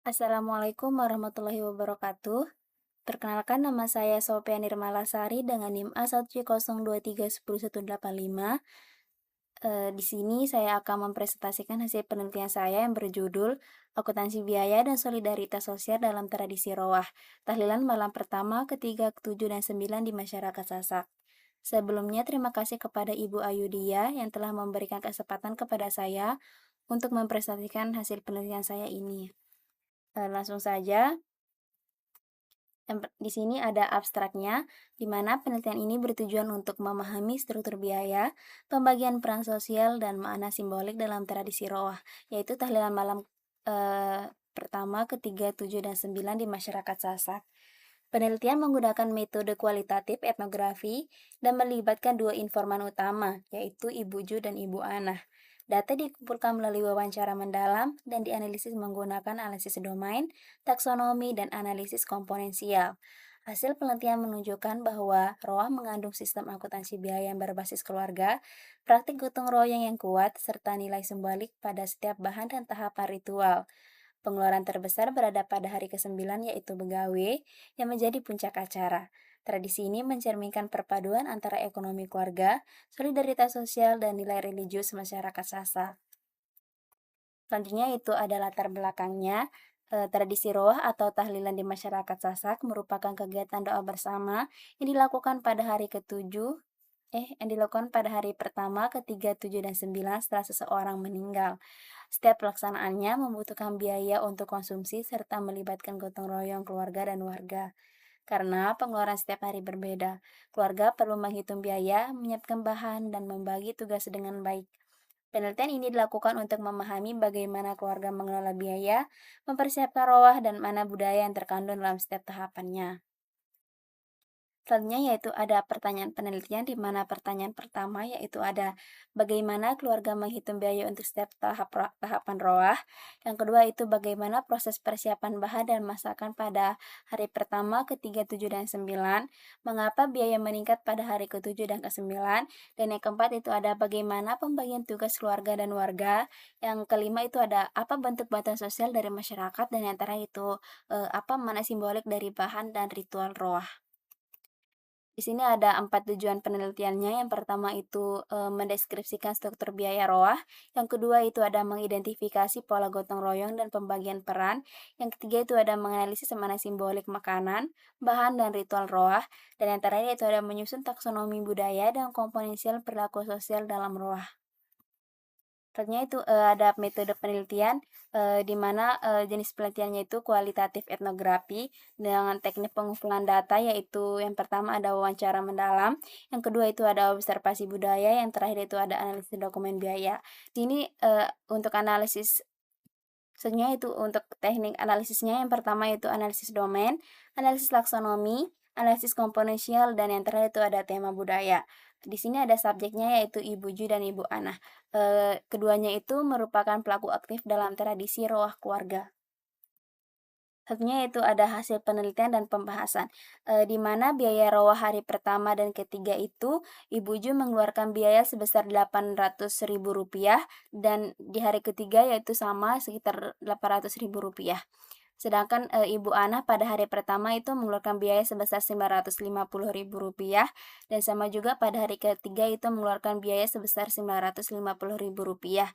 Assalamualaikum warahmatullahi wabarakatuh. Perkenalkan nama saya Sophia Nirmalasari dengan NIM A1C02310185. Di sini saya akan mempresentasikan hasil penelitian saya yang berjudul Akuntansi Biaya dan Solidaritas Sosial dalam Tradisi Roah, tahlilan malam pertama, ketiga, ketujuh, dan sembilan di masyarakat Sasak. Sebelumnya, terima kasih kepada Ibu Ayudia yang telah memberikan kesempatan kepada saya untuk mempresentasikan hasil penelitian saya ini. Langsung saja, di sini ada abstraknya, di mana penelitian ini bertujuan untuk memahami struktur biaya, pembagian peran sosial, dan makna simbolik dalam tradisi Roah, yaitu tahlilan malam pertama, ketiga, tujuh, dan sembilan di masyarakat Sasak. Penelitian menggunakan metode kualitatif etnografi dan melibatkan dua informan utama, yaitu Ibu Ju dan Ibu Ana. Data dikumpulkan melalui wawancara mendalam dan dianalisis menggunakan analisis domain, taksonomi, dan analisis komponensial. Hasil penelitian menunjukkan bahwa ROA mengandung sistem akuntansi biaya yang berbasis keluarga, praktik gotong royong yang kuat, serta nilai simbolik pada setiap bahan dan tahapan ritual. Pengeluaran terbesar berada pada hari ke-9 yaitu begawe yang menjadi puncak acara. Tradisi ini mencerminkan perpaduan antara ekonomi keluarga, solidaritas sosial, dan nilai religius masyarakat Sasak. Selanjutnya itu ada latar belakangnya. Tradisi roah atau tahlilan di masyarakat Sasak merupakan kegiatan doa bersama yang dilakukan pada hari ketujuh yang dilakukan pada hari pertama, ketiga, tujuh, dan sembilan setelah seseorang meninggal. Setiap pelaksanaannya membutuhkan biaya untuk konsumsi serta melibatkan gotong royong keluarga dan warga. Karena pengeluaran setiap hari berbeda, keluarga perlu menghitung biaya, menyiapkan bahan, dan membagi tugas dengan baik. Penelitian ini dilakukan untuk memahami bagaimana keluarga mengelola biaya, mempersiapkan roah, dan mana budaya yang terkandung dalam setiap tahapannya. Selanjutnya yaitu ada pertanyaan penelitian di mana pertanyaan pertama yaitu ada bagaimana keluarga menghitung biaya untuk setiap tahapan roah. Yang kedua itu bagaimana proses persiapan bahan dan masakan pada hari pertama, ketiga, tujuh, dan sembilan. Mengapa biaya meningkat pada hari ketujuh dan kesembilan. Dan yang keempat itu ada bagaimana pembagian tugas keluarga dan warga. Yang kelima itu ada apa bentuk bantuan sosial dari masyarakat dan yang terakhir itu apa mana simbolik dari bahan dan ritual roah. Di sini ada 4 tujuan penelitiannya. Yang pertama itu, mendeskripsikan struktur biaya roah, yang kedua itu ada mengidentifikasi pola gotong royong dan pembagian peran, yang ketiga itu ada menganalisis mana simbolik makanan, bahan, dan ritual roah, dan yang terakhir itu ada menyusun taksonomi budaya dan komponensial perilaku sosial dalam roah. Selanjutnya itu, ada metode penelitian, di mana, jenis penelitiannya itu kualitatif etnografi dengan teknik pengumpulan data, yaitu yang pertama ada wawancara mendalam, yang kedua itu ada observasi budaya, yang terakhir itu ada analisis dokumen biaya. Di ini, untuk analisis selanjutnya itu untuk teknik analisisnya, yang pertama itu analisis domain, analisis taksonomi, analisis komponensial, dan yang terakhir itu ada tema budaya. Di sini ada subjeknya yaitu Ibu Ju dan Ibu Ana. Keduanya itu merupakan pelaku aktif dalam tradisi roah keluarga. Satunya itu ada hasil penelitian dan pembahasan, di mana biaya roah hari pertama dan ketiga itu Ibu Ju mengeluarkan biaya sebesar Rp800.000 dan di hari ketiga yaitu sama sekitar Rp800.000. Sedangkan, Ibu Ana pada hari pertama itu mengeluarkan biaya sebesar Rp950.000 dan sama juga pada hari ketiga itu mengeluarkan biaya sebesar Rp950.000.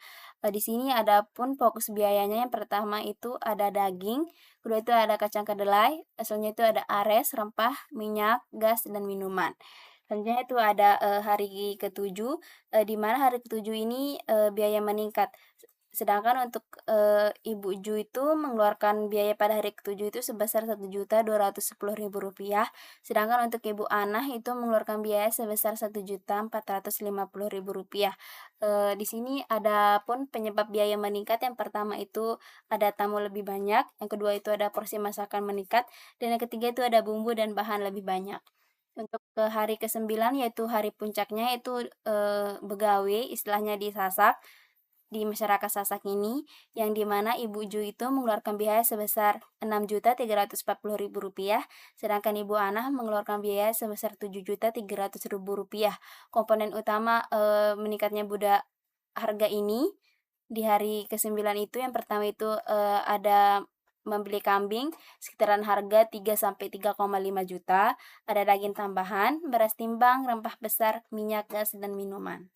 Di sini ada pun fokus biayanya yang pertama itu ada daging, kedua itu ada kacang kedelai, selanjutnya itu ada ares, rempah, minyak, gas, dan minuman. Selanjutnya itu ada, hari ketujuh, di mana hari ketujuh ini, biaya meningkat. Sedangkan untuk, Ibu Ju itu mengeluarkan biaya pada hari ketujuh itu sebesar Rp1.210.000, sedangkan untuk Ibu Anah itu mengeluarkan biaya sebesar Rp1.450.000. Di sini ada pun penyebab biaya meningkat, yang pertama itu ada tamu lebih banyak, yang kedua itu ada porsi masakan meningkat, dan yang ketiga itu ada bumbu dan bahan lebih banyak. Untuk ke hari ke-9 yaitu hari puncaknya itu, begawe istilahnya di Sasak. Di masyarakat Sasak ini, yang di mana Ibu Ju itu mengeluarkan biaya sebesar Rp6.340.000, sedangkan Ibu Anah mengeluarkan biaya sebesar Rp7.300.000. Komponen utama, meningkatnya harga ini di hari ke-9 itu yang pertama itu, ada membeli kambing sekitaran harga 3 sampai 3,5 juta, ada daging tambahan, beras timbang, rempah besar, minyak, gas, dan minuman.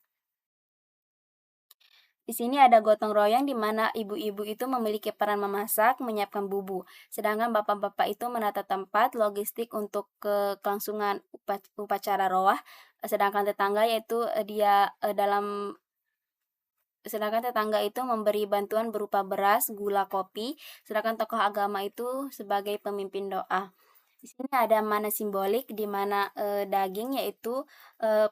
Di sini ada gotong royong di mana ibu-ibu itu memiliki peran memasak, menyiapkan bumbu, sedangkan bapak-bapak itu menata tempat, logistik untuk kelangsungan upacara roah, sedangkan tetangga yaitu, dia, dalam sedangkan tetangga itu memberi bantuan berupa beras, gula, kopi, sedangkan tokoh agama itu sebagai pemimpin doa. Di sini ada mana simbolik di mana, daging yaitu, eee,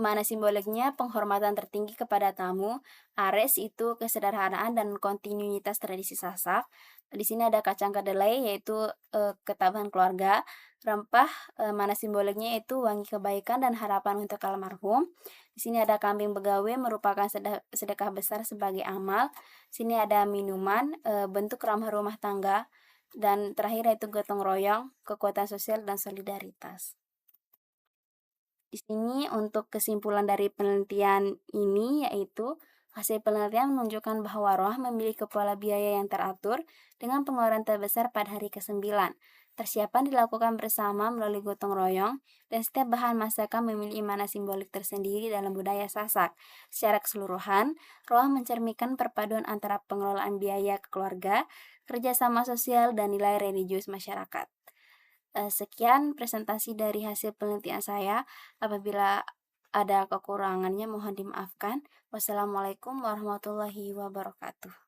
mana simboliknya penghormatan tertinggi kepada tamu, ares itu kesederhanaan dan kontinuitas tradisi Sasak. Di sini ada kacang kedelai yaitu, ketabahan keluarga, rempah, mana simboliknya yaitu wangi kebaikan dan harapan untuk almarhum. Di sini ada kambing begawe merupakan sedekah besar sebagai amal. Sini ada minuman, bentuk ramah rumah tangga, dan terakhir yaitu gotong royong, kekuatan sosial dan solidaritas. Di sini untuk kesimpulan dari penelitian ini yaitu, hasil penelitian menunjukkan bahwa roh memiliki pola biaya yang teratur dengan pengeluaran terbesar pada hari ke-9. Persiapan dilakukan bersama melalui gotong royong, dan setiap bahan masakan memiliki makna simbolik tersendiri dalam budaya Sasak. Secara keseluruhan, roh mencerminkan perpaduan antara pengelolaan biaya keluarga, kerjasama sosial, dan nilai religius masyarakat. Sekian presentasi dari hasil penelitian saya. Apabila ada kekurangannya mohon dimaafkan. Wassalamualaikum warahmatullahi wabarakatuh.